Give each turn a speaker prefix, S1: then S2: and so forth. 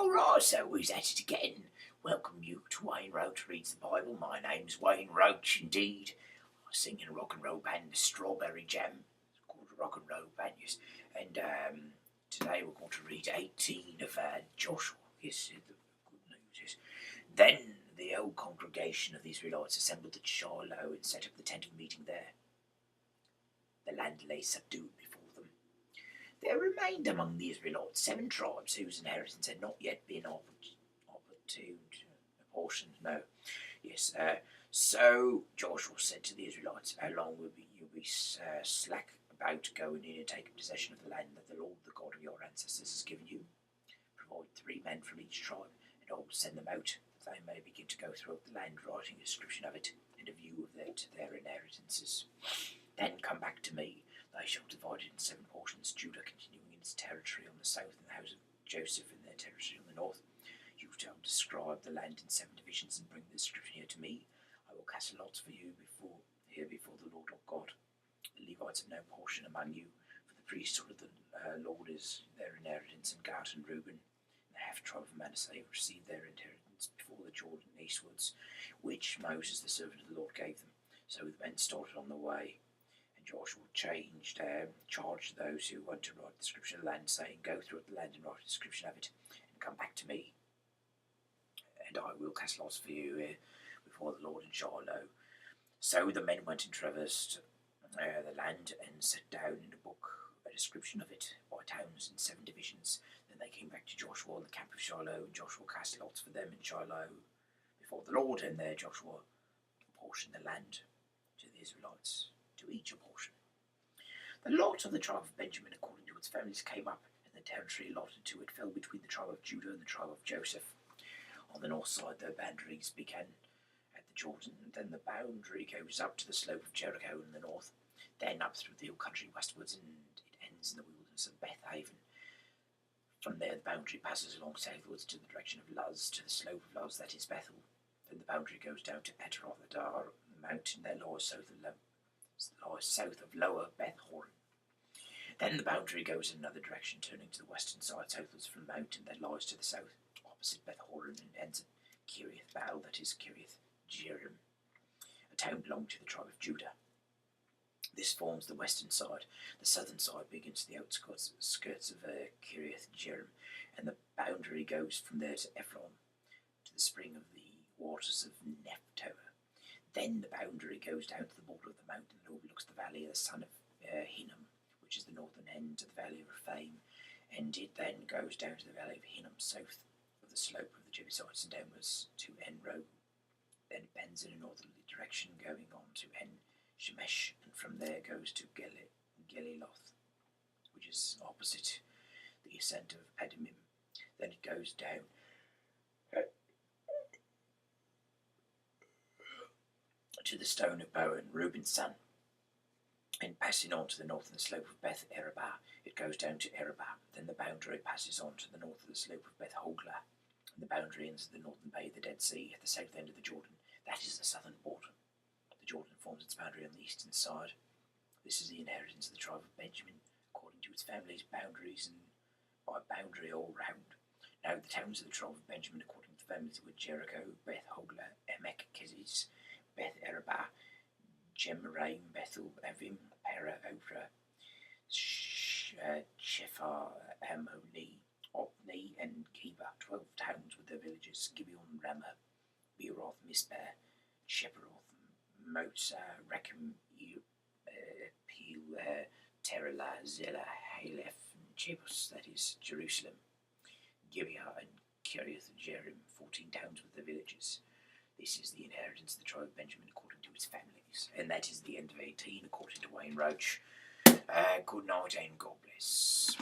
S1: Alright, so we're at it again. Welcome you to Wayne Roach Reads the Bible. My name's Wayne Roach, indeed. I sing in a rock and roll band, the Strawberry Jam. It's called a rock and roll band, yes. And today we're going to read 18 of Joshua. Yes, the good news is. Then the whole congregation of the Israelites assembled at Shiloh and set up the tent of meeting there. The land lay subdued before them. There remained among the Israelites 7 tribes whose inheritance had not yet been apportioned. No. Yes. So Joshua said to the Israelites, "How long will you be slack about going in and taking possession of the land that the Lord, the God of your ancestors, has given you? Provide 3 men from each tribe, and I will send them out, that they may begin to go throughout the land, writing a description of it, and a view of their inheritances. Then come back to me. They shall divide it in 7 portions, Judah continuing in its territory on the south, and the house of Joseph in their territory on the north. You shall describe the land in 7 divisions and bring the description here to me. I will cast lots for you before the Lord our God. The Levites have no portion among you, for the priesthood of the Lord is their inheritance, and Gad and Reuben, and the half tribe of Manasseh, have received their inheritance before the Jordan eastwards, which Moses the servant of the Lord gave them." So the men started on the way. Joshua charged those who want to write the description of the land, saying, "Go through the land and write a description of it, and come back to me, and I will cast lots for you before the Lord in Shiloh." So the men went and traversed the land and set down in a book a description of it by towns in 7 divisions. Then they came back to Joshua in the camp of Shiloh, and Joshua cast lots for them in Shiloh before the Lord, and there Joshua apportioned the land to the Israelites, to each a portion. The lot of the tribe of Benjamin according to its families came up, and the territory allotted to it fell between the tribe of Judah and the tribe of Joseph. On the north side their boundaries began at the Jordan, and then the boundary goes up to the slope of Jericho in the north, then up through the hill country westwards, and it ends in the wilderness of Beth Haven. From there the boundary passes along southwards to the direction of Luz, to the slope of Luz, that is Bethel. Then the boundary goes down to Eterothadar, the mountain there lies south of Lower Beth Horon. Then the boundary goes in another direction, turning to the western side southwards from the mountain that lies to the south, opposite Beth Horon, and ends at Kiriath Baal, that is Kiriath Jearim, a town belonging to the tribe of Judah. This forms the western side. The southern side begins to the outskirts of Kiriath Jearim, and the boundary goes from there to Ephron, to the spring of the waters of Nephtoah. Then the boundary goes down to the border of the mountain that overlooks the valley of the son of Hinnom, which is the northern end of the valley of Rephaim, and it then goes down to the valley of Hinnom, south of the slope of the Jebusites, and downwards to En-Rogel. Then it bends in a northerly direction, going on to En-Shemesh, and from there goes to Geliloth, which is opposite the ascent of Adumim. Then it goes down to the stone of Bowen, Reuben's son, and passing on to the northern slope of Beth Arabah, it goes down to Arabah. Then the boundary passes on to the north of the slope of Beth Hoglah, and the boundary ends at the northern bay of the Dead Sea, at the south end of the Jordan. That is the southern border. The Jordan forms its boundary on the eastern side. This is the inheritance of the tribe of Benjamin, according to its family's boundaries, and by boundary all round. Now the towns of the tribe of Benjamin, according to the families, were Jericho, Beth Hoglah, Emek Keziz, Beth Arabah, Jemaraim, Bethel, Avim, Pera, Oprah, Shephar, Ammoni, Opni, and Geba, 12 towns with their villages: Gibeon, Ramah, Beeroth, Mizpeh, Shepheroth, Motzah, Rechem, Peel, Terah, Zelah, Halef, and Jebus, that is Jerusalem, Gibeah, and Kiriath Jearim, 14 towns with their villages. This is the inheritance of the tribe of Benjamin according to its families. And that is the end of 18 according to Wayne Roach. Good night and God bless.